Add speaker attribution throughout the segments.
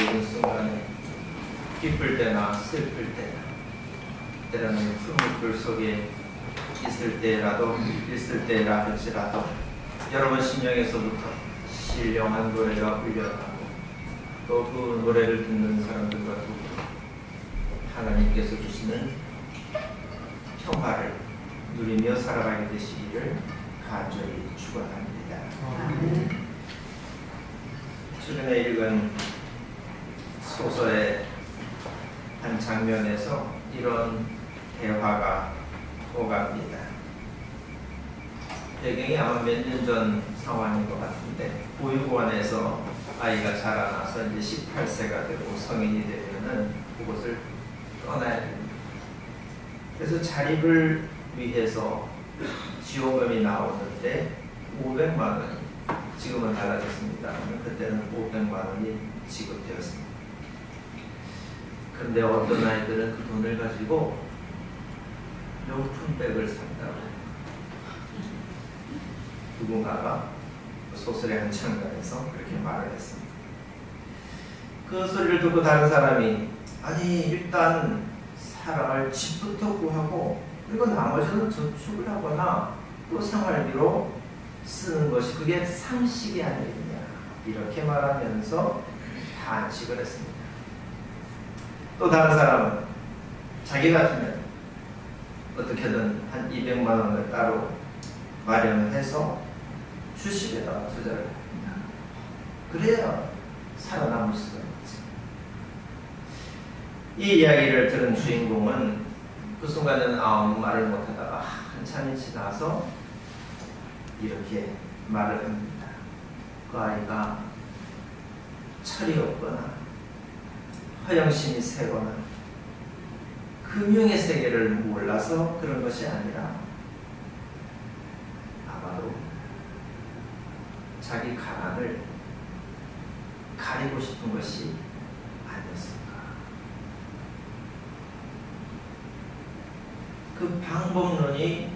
Speaker 1: 모든 순간에 기쁠 때나 슬플 때나 때로는 푸른 물 속에 있을 때라 할지라도 여러분 심령에서부터 신령한 노래가 울려나고 또 그 노래를 듣는 사람들과 하나님께서 주시는 평화를 누리며 살아가게 되시기를 간절히 축원합니다. 최근에 읽은 소설의 한 장면에서 이런 대화가 오갑니다. 배경이 아마 몇 년 전 상황인 것 같은데, 보육원에서 아이가 자라나서 이제 18세가 되고 성인이 되면은 그곳을 떠나야 됩니다. 그래서 자립을 위해서 지원금이 나오는데 500만 원이, 지금은 달라졌습니다. 그때는 500만 원이 지급되었습니다. 그런데 어떤 아이들은 그 돈을 가지고 명품백을 산다고 누군가가 소설의 한 장면에서 그렇게 말을 했습니다. 그 소리를 듣고 다른 사람이, 아니 일단 살아갈 집부터 구하고 그리고 나머지는 저축을 하거나 또 생활비로 쓰는 것이 그게 상식이 아니겠냐, 이렇게 말하면서 반칙을 했습니다. 또 다른 사람은 자기 같으면 어떻게든 한 200만 원을 따로 마련해서 주식에다가 투자를 합니다. 그래야 살아남을 수가 있지. 이 이야기를 들은 주인공은 그 순간에는 아무 말을 못하다가 한참이 지나서 이렇게 말을 합니다. 그 아이가 철이 없거나 허영심이 세거나 금융의 세계를 몰라서 그런 것이 아니라 아마도 자기 가난을 가리고 싶은 것이 아니었을까. 그 방법론이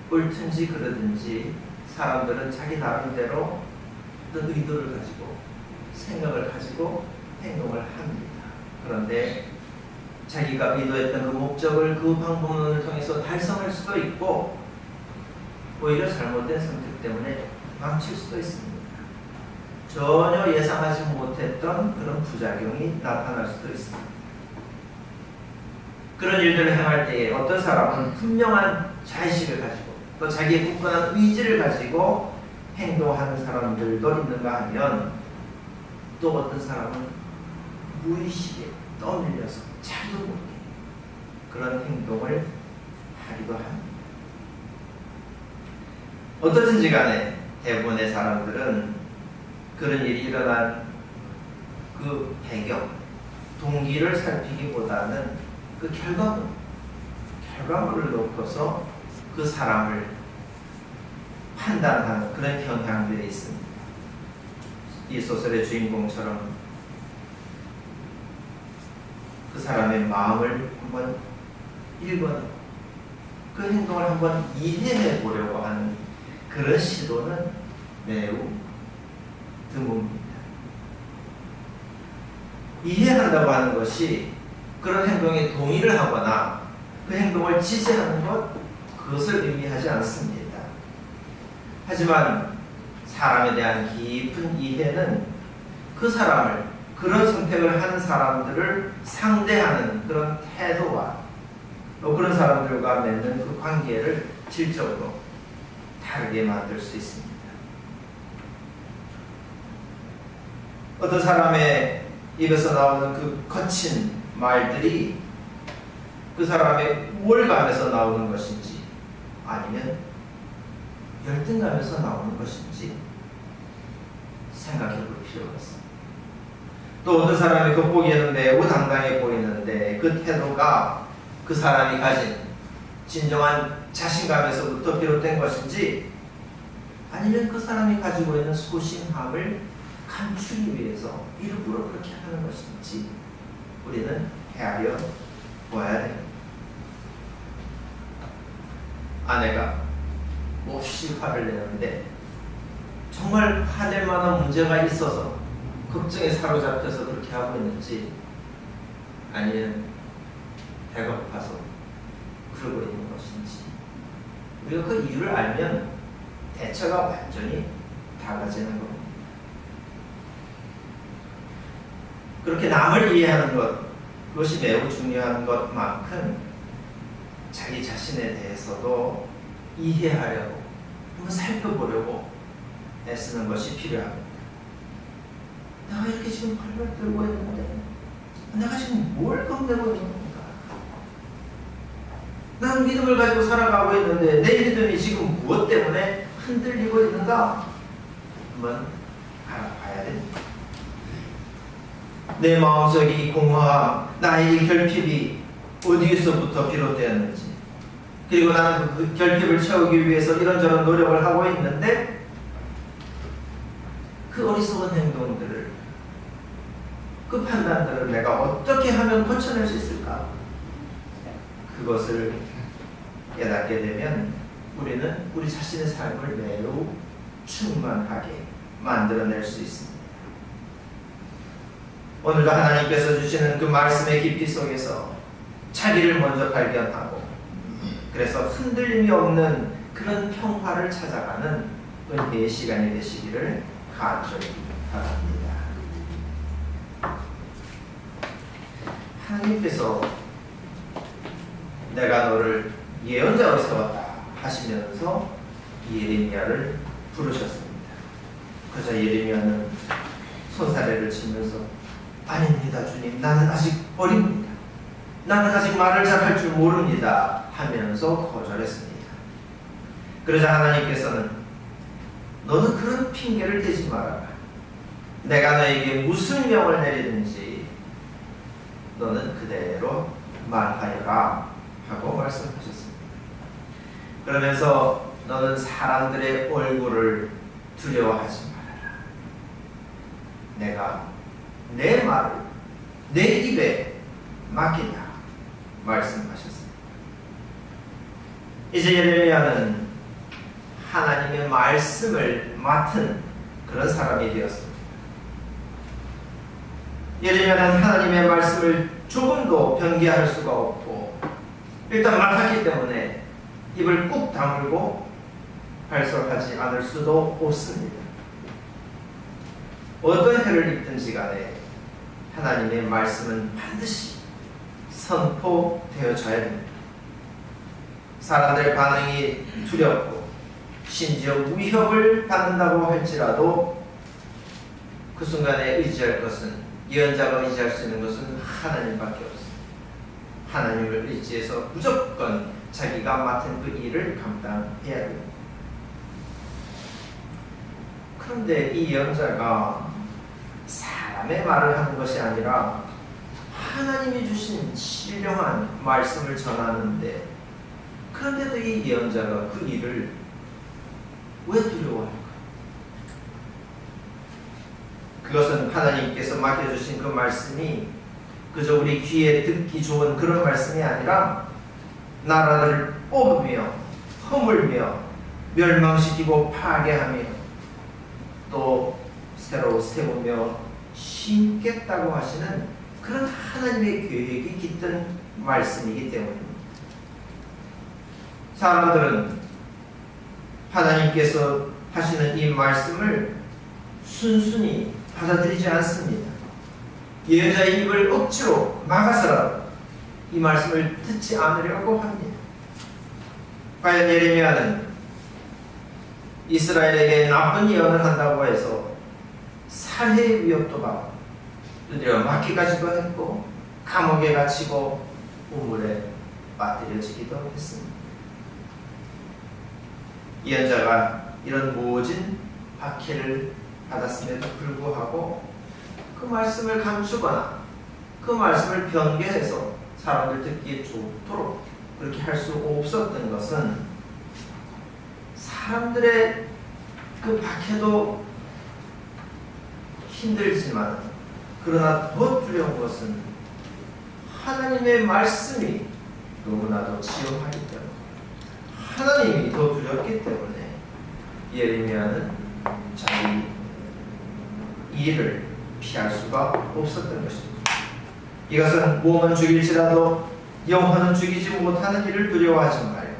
Speaker 1: 옳든지 그러든지 사람들은 자기 나름대로 어떤 의도를 가지고 생각을 가지고 행동을 합니다. 그런데 자기가 의도했던 그 목적을 그 방법론을 통해서 달성할 수도 있고 오히려 잘못된 선택 때문에 망칠 수도 있습니다. 전혀 예상하지 못했던 그런 부작용이 나타날 수도 있습니다. 그런 일들을 행할 때에 어떤 사람은 분명한 자의식을 가지고 또 자기의 굳건한 의지를 가지고 행동하는 사람들도 있는가 하면, 또 어떤 사람은 무의식에 떠밀려서 자기도 모르게 그런 행동을 하기도 합니다. 어떻든지 간에 대부분의 사람들은 그런 일이 일어난 그 배경, 동기를 살피기보다는 그 결과물을 놓고서 그 사람을 판단하는 그런 경향들이 있습니다. 이 소설의 주인공처럼 그 사람의 마음을 한번 읽어내고 그 행동을 한번 이해해 보려고 하는 그런 시도는 매우 드뭅니다. 이해한다고 하는 것이 그런 행동에 동의를 하거나 그 행동을 지지하는 것, 그것을 의미하지 않습니다. 하지만 사람에 대한 깊은 이해는 그 사람을, 그런 선택을 하는 사람들을 상대하는 그런 태도와 또 그런 사람들과 맺는 그 관계를 질적으로 다르게 만들 수 있습니다. 어떤 사람의 입에서 나오는 그 거친 말들이 그 사람의 우월감에서 나오는 것인지 아니면 열등감에서 나오는 것인지 생각해 볼 필요가 있습니다. 또 어떤 사람이 겉보기에는 매우 당당해 보이는데 그 태도가 그 사람이 가진 진정한 자신감에서부터 비롯된 것인지 아니면 그 사람이 가지고 있는 소심함을 감추기 위해서 일부러 그렇게 하는 것인지 우리는 헤아려 보아야 됩니다. 아내가 몹시 화를 내는데 정말 화낼 만한 문제가 있어서 걱정에 사로잡혀서 그렇게 하고 있는지, 아니면 배고파서 그러고 있는 것인지, 우리가 그 이유를 알면 대처가 완전히 달라지는 겁니다. 그렇게 남을 이해하는 것, 그것이 매우 중요한 것만큼 자기 자신에 대해서도 이해하려고, 한번 살펴보려고 애쓰는 것이 필요합니다. 내가 이렇게 지금 발발 들고 있는데 내가 지금 뭘 겁내고 있는 건가? 나는 믿음을 가지고 살아가고 있는데 내 믿음이 지금 무엇 때문에 흔들리고 있는가? 한번 알아봐야 됩니다. 내 마음속의 이 공허함, 나의 이 결핍이 어디에서부터 비롯되었는지, 그리고 나는 그 결핍을 채우기 위해서 이런저런 노력을 하고 있는데 그 어리석은 행동들을, 그 판단들을 내가 어떻게 하면 고쳐낼 수 있을까? 그것을 깨닫게 되면 우리는 우리 자신의 삶을 매우 충만하게 만들어낼 수 있습니다. 오늘도 하나님께서 주시는 그 말씀의 깊이 속에서 자기를 먼저 발견하고, 그래서 흔들림이 없는 그런 평화를 찾아가는 은혜의 시간이 되시기를 간절히 바랍니다. 하나님께서 내가 너를 예언자로 세웠다 하시면서 예레미야를 부르셨습니다. 그래서 예레미야는 손사래를 치면서, 아닙니다 주님, 나는 아직 어립니다. 나는 아직 말을 잘 할 줄 모릅니다 하면서 거절했습니다. 그러자 하나님께서는 너는 그런 핑계를 대지 말아라. 내가 너에게 무슨 명을 내리든지 너는 그대로 말하여라 하고 말씀하셨습니다. 그러면서 너는 사람들의 얼굴을 두려워하지 말아라. 내가 내 말을 내 입에 맡긴다 말씀하셨습니다. 이제 예레미야는 하나님의 말씀을 맡은 그런 사람이 되었습니다. 예레미야는 하나님의 말씀을 조금도 변개할 수가 없고, 일단 맡았기 때문에 입을 꾹 다물고 발설하지 않을 수도 없습니다. 어떤 해를 입든지 간에 하나님의 말씀은 반드시 선포되어져야 됩니다. 사람들의 반응이 두렵고 심지어 위협을 받는다고 할지라도 그 순간에 의지할 것은, 예언자가 의지할 수 있는 것은 하나님밖에 없습니다. 하나님을 의지해서 무조건 자기가 맡은 그 일을 감당해야 됩니다. 그런데 이 예언자가 사람의 말을 하는 것이 아니라 하나님이 주신 신령한 말씀을 전하는데, 그런데도 이 예언자가 그 일을 왜 두려워할까? 그것은 하나님께서 맡겨주신 그 말씀이 그저 우리 귀에 듣기 좋은 그런 말씀이 아니라 나라들을 뽑으며 허물며 멸망시키고 파괴하며 또 새로 세우며 심겠다고 하시는 그런 하나님의 계획이 깃든 말씀이기 때문입니다. 사람들은 하나님께서 하시는 이 말씀을 순순히 받아들이지 않습니다. 예언자의 입을 억지로 막아서라도 이 말씀을 듣지 않으려고 합니다. 과연 예레미야는 이스라엘에게 나쁜 예언을 한다고 해서 살해의 위협도 받고 드디어 막히가지도 했고 감옥에 갇히고 우물에 빠뜨려지기도 했습니다. 예언자가 이런 모진 박해를 받았음에도 불구하고 그 말씀을 감추거나 그 말씀을 변개해서 사람들 듣기에 좋도록 그렇게 할 수 없었던 것은, 사람들의 그 박해도 힘들지만 그러나 더 두려운 것은 하나님의 말씀이 너무나도 지엄하기 때문에, 하나님이 더 두렵기 때문에 예레미야는 자기 일을 피할 수가 없었던 것입니다. 이것은 몸은 죽일지라도 영혼은 죽이지 못하는 일을 두려워하지 말고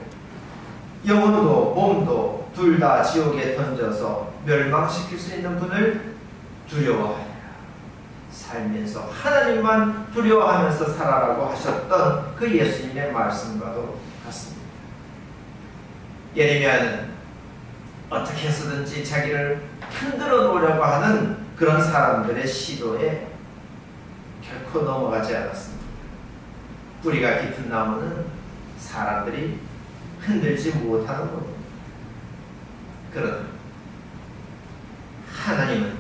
Speaker 1: 영혼도 몸도 둘 다 지옥에 던져서 멸망시킬 수 있는 분을 두려워하라. 살면서 하나님만 두려워하면서 살아라고 하셨던 그 예수님의 말씀과도 같습니다. 예레미야는 어떻게 해서든지 자기를 흔들어 놓으려고 하는 그런 사람들의 시도에 결코 넘어가지 않았습니다. 뿌리가 깊은 나무는 사람들이 흔들지 못하는 겁니다. 그러나 하나님은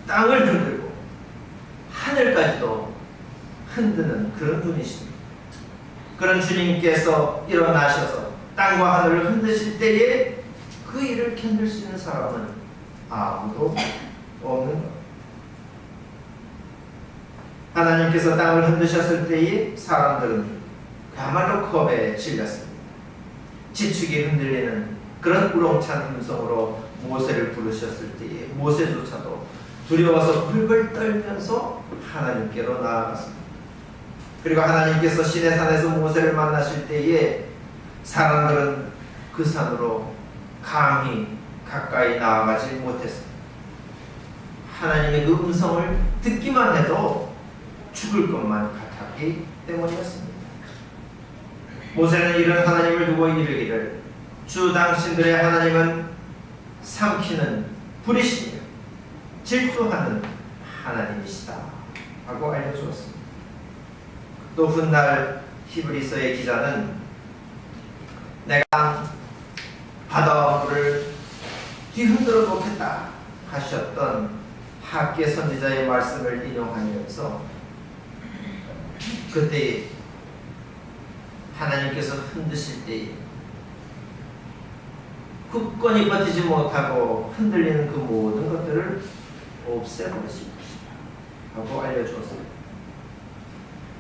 Speaker 1: 땅을 흔들고 하늘까지도 흔드는 그런 분이십니다. 그런 주님께서 일어나셔서 땅과 하늘을 흔드실 때에 그 일을 견딜 수 있는 사람은 아무도 없는 것. 하나님께서 땅을 흔드셨을 때에 사람들은 그야말로 겁에 질렸습니다. 지축이 흔들리는 그런 우렁찬 음성으로 모세를 부르셨을 때에 모세조차도 두려워서 벌벌 떨면서 하나님께로 나아갔습니다. 그리고 하나님께서 시내산에서 모세를 만나실 때에 사람들은 그 산으로 감히 가까이 나아가지 못했습니다. 하나님의 그 음성을 듣기만 해도 죽을 것만 같았기 때문이었습니다. 모세는 이런 하나님을 두고 이르기를 주 당신들의 하나님은 삼키는 불이시며 질투하는 하나님이시다 하고 알려주었습니다. 또 훗날 히브리서의 기자는 내가 바다와 물을 뒤흔들어 놓겠다 하셨던 학계 선지자의 말씀을 인용하면서 그때 하나님께서 흔드실 때에 굳건히 버티지 못하고 흔들리는 그 모든 것들을 없애버리실 것이다 하고 알려주었습니다.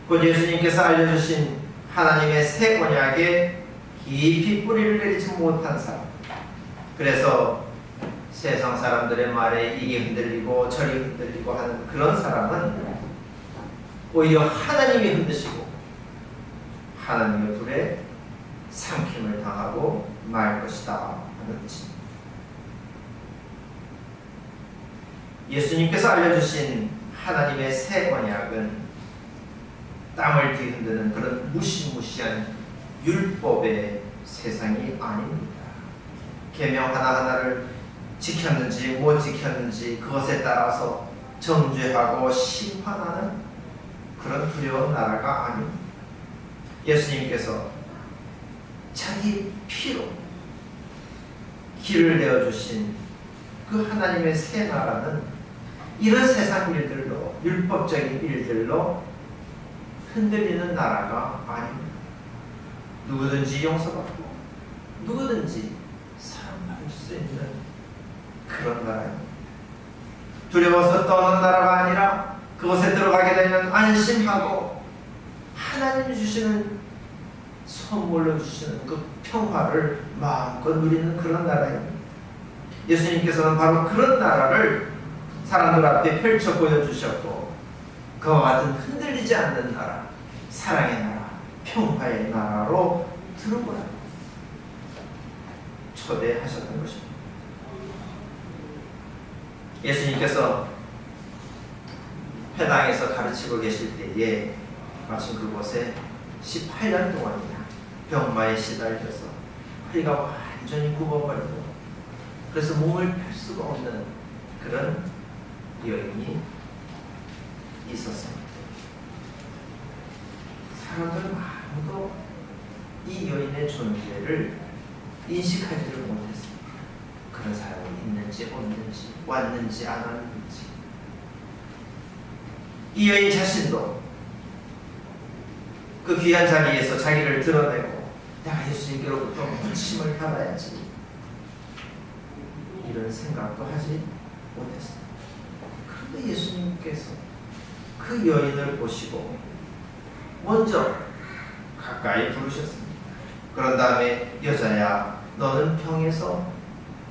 Speaker 1: 곧 예수님께서 알려주신 하나님의 새 언약에 깊이 뿌리를 내리지 못한 사람, 그래서 세상 사람들의 말에 이게 흔들리고 저리 흔들리고 하는 그런 사람은 오히려 하나님이 흔드시고 하나님의 불에 삼킴을 당하고 말 것이다 하는 뜻입니다. 예수님께서 알려주신 하나님의 새 언약은 땅을 뒤흔드는 그런 무시무시한 율법의 세상이 아닙니다. 계명 하나하나를 지켰는지 못 지켰는지 그것에 따라서 정죄하고 심판하는 그런 두려운 나라가 아닙니다. 예수님께서 자기 피로 길을 내어주신 그 하나님의 새 나라는 이런 세상 일들로, 율법적인 일들로 흔들리는 나라가 아닙니다. 누구든지 용서받고 누구든지 사랑받을 수 있는 그런 나라입니다. 두려워서 떠는 나라가 아니라 그곳에 들어가게 되면 안심하고 하나님이 주시는 선물로 주시는 그 평화를 마음껏 누리는 그런 나라입니다. 예수님께서는 바로 그런 나라를 사람들 앞에 펼쳐 보여주셨고 그와 같은 흔들리지 않는 나라, 사랑의 나라, 평화의 나라로 들어오라 초대하셨던 것입니다. 예수님께서 회당에서 가르치고 계실 때에 마침 그곳에 18년 동안이나 병마에 시달려서 허리가 완전히 굽어버리고 그래서 몸을 펼 수가 없는 그런 여인이 있었습니다. 사람들은 아무도 이 여인의 존재를 인식하지를 못했습니다. 그런 사람이 있는지 없는지 왔는지 안 왔는지. 이 여인 자신도 그 귀한 자리에서 자기를 드러내고 내가 예수님께로부터 부침을 받아야지 이런 생각도 하지 못했습니다. 그런데 예수님께서 그 여인을 보시고 먼저 가까이 부르셨습니다. 그런 다음에 여자야 너는 병에서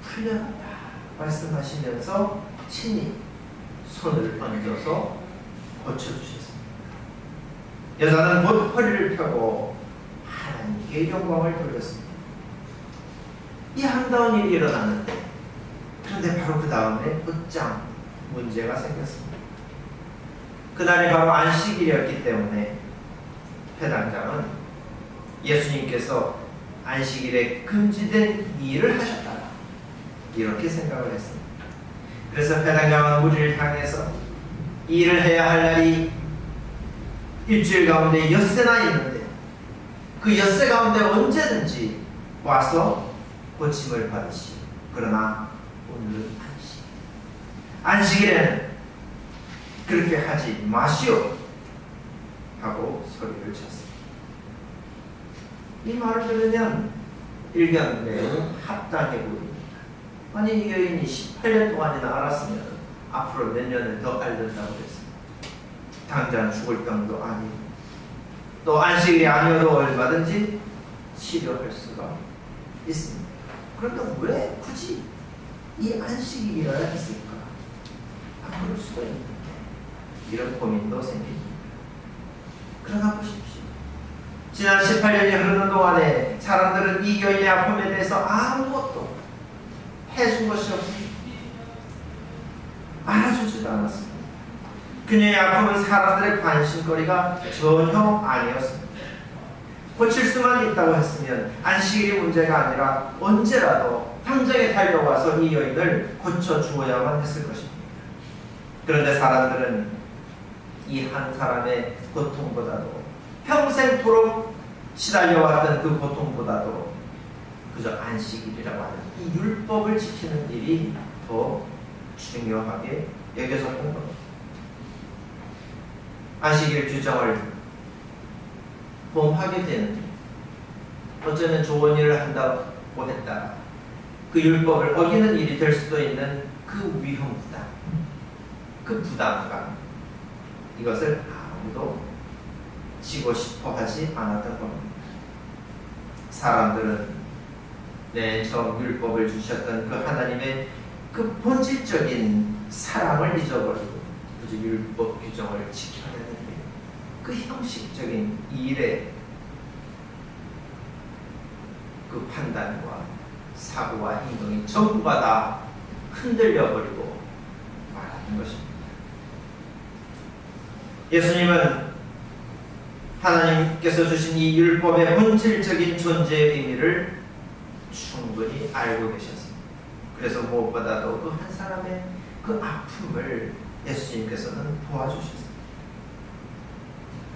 Speaker 1: 풀려났다 말씀하시면서 친히 손을 얹어서 고쳐주셨습니다. 여자는 곧 허리를 펴고 하나님께 영광을 돌렸습니다. 이 아름다운 일이 일어났는데, 그런데 바로 그 다음에 곧장 문제가 생겼습니다. 그날이 바로 안식일이었기 때문에 회당장은 예수님께서 안식일에 금지된 일을 하셨다, 이렇게 생각을 했습니다. 그래서 회당장은 우리를 향해서 이 일을 해야 할 날이 일주일 가운데 엿새나 있는데 그 엿새 가운데 언제든지 와서 고침을 받으시. 그러나 오늘은 안식일에는 그렇게 하지 마시오 하고 소리를 쳤습니다. 이 말을 들으면 일견 매우 합당해 보입니다. 아니, 이 여인이 18년 동안이나 알았으면 앞으로 몇 년을 더 앓는다고 했습니다. 당장 죽을 병도 아니고 또 안식일이 아니어도 얼마든지 치료할 수가 있습니다. 그런데 왜 굳이 이 안식일이어야 했을까? 그럴 수가 있는데 이런 고민도 생깁니다. 그러나 보십시오. 지난 18년이 흐르는 동안에 사람들은 이 여인의 아픔에 대해서 아무것도 해준 것이 없습니다. 알아주지도 않았습니다. 그녀의 아픔은 사람들의 관심거리가 전혀 아니었습니다. 고칠 수만 있다고 했으면 안식일이 문제가 아니라 언제라도 당장에 달려와서 이 여인을 고쳐주어야만 했을 것입니다. 그런데 사람들은 이 한 사람의 고통보다도 평생토록 시달려왔던 그 고통보다도 그저 안식일이라고 하는 이 율법을 지키는 일이 더 중요하게 여겨졌던 겁니다. 안식일 규정을 범하게 되는, 어쩌면 좋은 일을 한다고 했다, 그 율법을 어기는 일이 될 수도 있는 그 위험 부담, 그 부담감, 이것을 아무도 지고 싶어 하지 않았던 겁니다. 사람들은 맨 처음 율법을 주셨던 그 하나님의 그 본질적인 사랑을 잊어버리고 그저 율법 규정을 지켜내는 일, 그 형식적인 일에 그 판단과 사고와 행동이 전부가 다 흔들려버리고 말하는 것입니다. 예수님은 하나님께서 주신 이 율법의 본질적인 존재의 의미를 충분히 알고 계셨습니다. 그래서 무엇보다도 그 한 사람의 그 아픔을 예수님께서는 도와주셨습니다.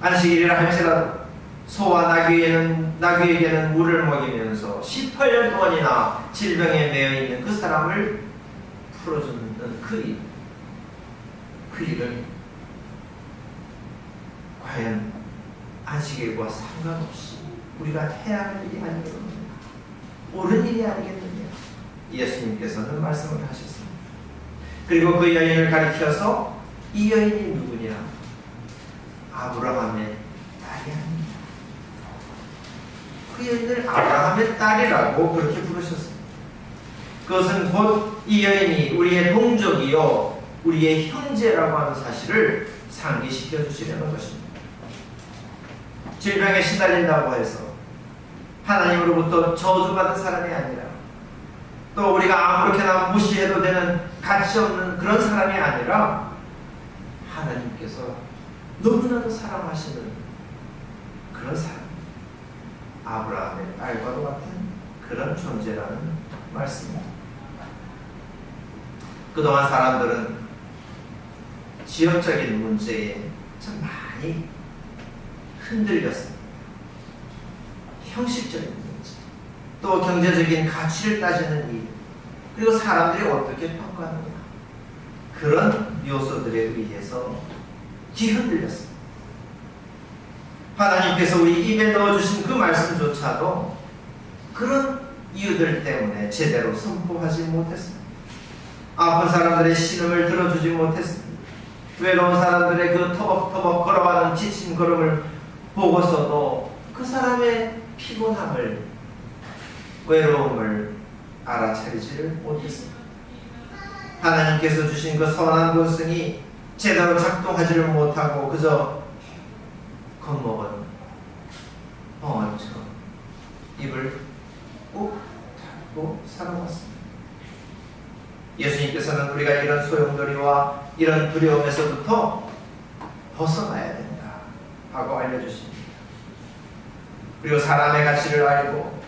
Speaker 1: 안식일이라 할지라도 소와 나귀에게는 물을 먹이면서 18년 동안이나 질병에 매여 있는 그 사람을 풀어주는 그 일을 과연 안식일과 상관없이 우리가 해야 할 일이 아니겠느냐, 옳은 일이 아니겠느냐, 예수님께서는 말씀을 하셨습니다. 그리고 그 여인을 가리켜서 이 여인이 누구냐? 아브라함의 딸이 아닙니다. 그 여인을 아브라함의 딸이라고 그렇게 부르셨습니다. 그것은 곧 이 여인이 우리의 동족이요 우리의 형제라고 하는 사실을 상기시켜 주시려는 것입니다. 질병에 시달린다고 해서 하나님으로부터 저주받은 사람이 아니라, 또 우리가 아무렇게나 무시해도 되는 가치 없는 그런 사람이 아니라 하나님께서 너무나도 사랑하시는 그런 사람, 아브라함의 딸과도 같은 그런 존재라는 말씀입니다. 그동안 사람들은 지역적인 문제에 참 많이 흔들렸습니다. 형식적인 문제, 또 경제적인 가치를 따지는 일, 그리고 사람들이 어떻게 평가하느냐, 그런 요소들에 의해서 뒤흔들렸습니다. 하나님께서 우리 입에 넣어주신 그 말씀조차도 그런 이유들 때문에 제대로 선포하지 못했습니다. 아픈 사람들의 신음을 들어주지 못했습니다. 외로운 사람들의 그 터벅터벅 걸어가는 지친 걸음을 보고서도 그 사람의 피곤함을, 외로움을 알아차리지를 못했습니다. 하나님께서 주신 그 선한 본성이 제대로 작동하지를 못하고 그저 겁먹은 벙어리처럼 입을 꾹 닫고 살아왔습니다. 예수님께서는 우리가 이런 소용돌이와 이런 두려움에서부터 벗어나야 된다 하고 알려주십니다. 그리고 사람의 가치를 알고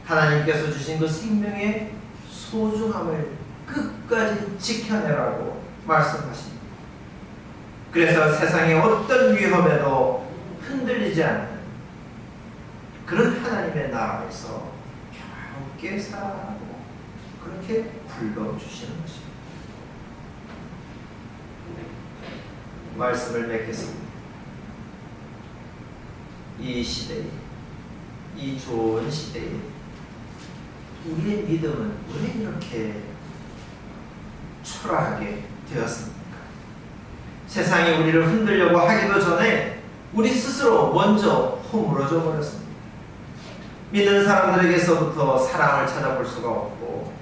Speaker 1: 하나님께서 주신 그 생명의 소중함을 끝까지 지켜내라고 말씀하십니다. 그래서 세상의 어떤 위험에도 흔들리지 않는 그런 하나님의 나라에서 함께 살아가고 그렇게 불러주시는 것입니다. 말씀을 맺겠습니다. 이 시대에, 이 좋은 시대에 우리의 믿음은 왜 이렇게 초라하게 되었습니까? 세상이 우리를 흔들려고 하기도 전에 우리 스스로 먼저 허물어져 버렸습니다. 믿는 사람들에게서부터 사랑을 찾아볼 수가 없고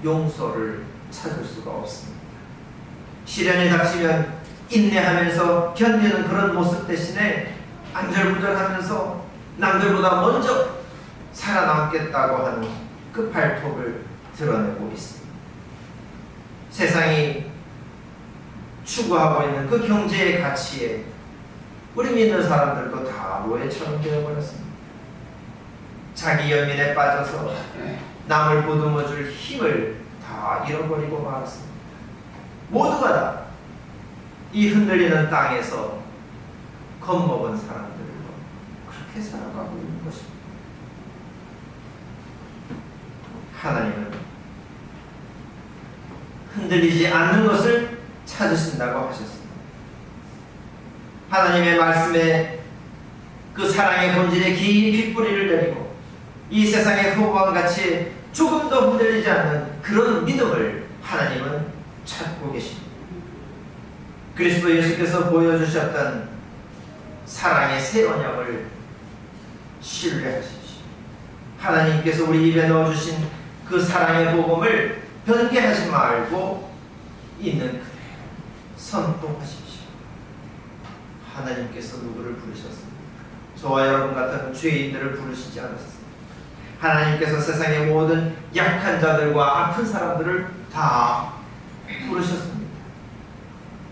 Speaker 1: 용서를 찾을 수가 없습니다. 시련이 닥치면 인내하면서 견디는 그런 모습 대신에 안절부절하면서 남들보다 먼저 살아남겠다고 하는 그 발톱을 드러내고 있습니다. 세상이 추구하고 있는 그 경제의 가치에 우리 믿는 사람들도 다 노예처럼 되어버렸습니다. 자기 연민에 빠져서 남을 보듬어줄 힘을 다 잃어버리고 말았습니다. 모두가 다 이 흔들리는 땅에서 겁먹은 사람들로 그렇게 살아가고 있는 것입니다. 하나님은 흔들리지 않는 것을 찾으신다고 하셨습니다. 하나님의 말씀에 그 사랑의 본질에 깊이 뿌리를 내리고 이 세상의 허무한 가치에 조금 더 흔들리지 않는 그런 믿음을 하나님은 찾고 계십니다. 그리스도 예수께서 보여주셨던 사랑의 새 언약을 신뢰하십시오. 하나님께서 우리 입에 넣어주신 그 사랑의 복음을 변개하지 말고 있는 그대로 선포하십시오. 하나님께서 누구를 부르셨습니까? 저와 여러분 같은 죄인들을 부르시지 않았습니다. 하나님께서 세상의 모든 약한 자들과 아픈 사람들을 다 부르셨습니다.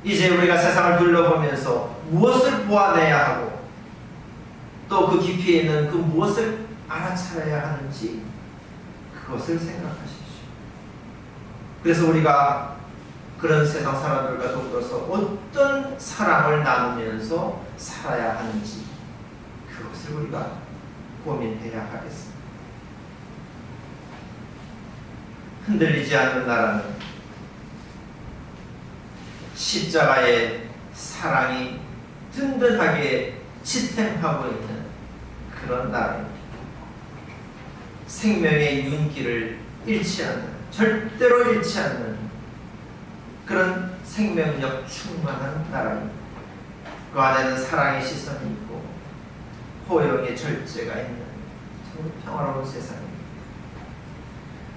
Speaker 1: 이제 우리가 세상을 둘러보면서 무엇을 보아내야 하고 또 그 깊이에 있는 그 무엇을 알아차려야 하는지 그것을 생각하십시오. 그래서 우리가 그런 세상 사람들과 더불어서 어떤 사랑을 나누면서 살아야 하는지 그것을 우리가 고민해야 하겠습니다. 흔들리지 않는 나라는 십자가의 사랑이 든든하게 지탱하고 있는 그런 나라입니다. 생명의 윤기를 잃지 않는, 절대로 잃지 않는 그런 생명력 충만한 나라입니다. 그 안에는 사랑의 시선이 있고 호영의 절제가 있는 참 평화로운 세상입니다.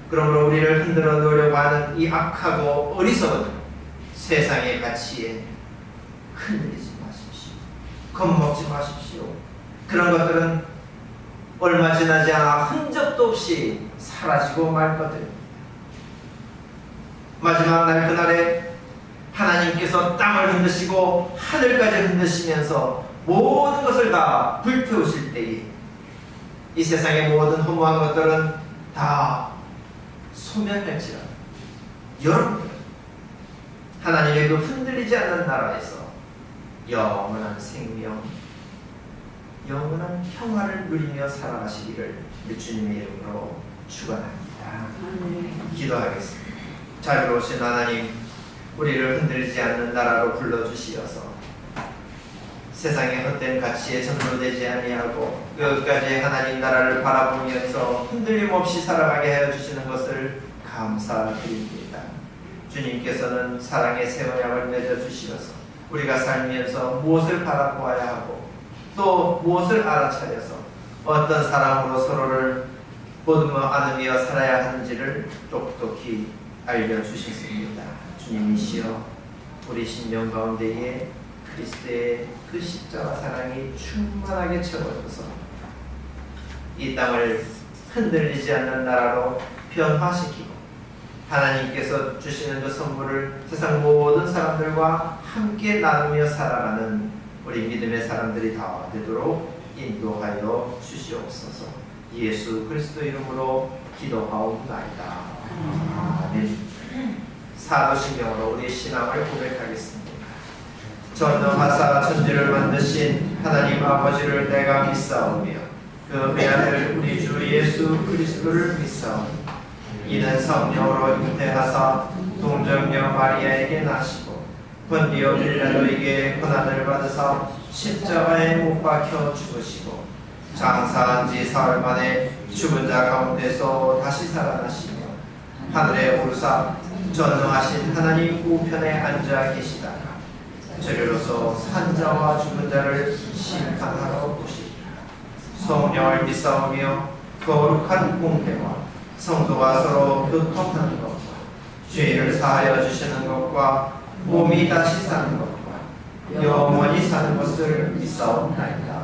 Speaker 1: 그러므로 우리를 흔들어 놓으려고 하는 이 악하고 어리석은 세상의 가치에 흔들리지 마십시오. 겁먹지 마십시오. 그런 것들은 얼마 지나지 않아 흔적도 없이 사라지고 말 것들입니다. 마지막 날 그날에 하나님께서 땅을 흔드시고 하늘까지 흔드시면서 모든 것을 다 불태우실 때에 이 세상의 모든 허무한 것들은 다 소멸할지라도 여러분 하나님의 그 흔들리지 않는 나라에서 영원한 생명, 영원한 평화를 누리며 살아가시기를 주님의 이름으로 축원합니다. 기도하겠습니다. 자비로우신 하나님, 우리를 흔들리지 않는 나라로 불러주시어서 세상의 헛된 가치에 전도되지 아니하고 끝까지 하나님 나라를 바라보면서 흔들림 없이 살아가게 하여 주시는 것을 감사드립니다. 주님께서는 사랑의 새 언약을 맺어주시어서 우리가 살면서 무엇을 바라보아야 하고 또 무엇을 알아차려서 어떤 사랑으로 서로를 보듬어 안으며 살아야 하는지를 똑똑히 알려주셨습니다. 주님이시여 우리 심령 가운데에 그리스도의 그 십자가 사랑이 충만하게 채워져서 이 땅을 흔들리지 않는 나라로 변화시키고 하나님께서 주시는 그 선물을 세상 모든 사람들과 함께 나누며 살아가는 우리 믿음의 사람들이 다 되도록 인도하여 주시옵소서. 예수 그리스도 이름으로 기도하옵나이다. 아멘. 사도신경으로 우리의 신앙을 고백하겠습니다. 전능하사 천지를 만드신 하나님 아버지를 내가 믿사오며 그 외아들 우리 주 예수 그리스도를 믿사오니 이는 성령으로 잉태하사 동정녀 마리아에게 나시고 본디오 빌라도에게 고난을 받으사 십자가에 못 박혀 죽으시고 장사한 지 사흘 만에 죽은 자 가운데서 다시 살아나시며 하늘에 오르사 전능하신 하나님 우편에 앉아 계시다가 저리로서 산자와 죽은 자를 심판하러 오시리라. 성령을 믿사오며 거룩한 공회와 성도가 서로 교통하는 것과 죄를 사하여 주시는 것과 몸이 다시 사는 것과 영원히 사는 것을 믿사옵나이다.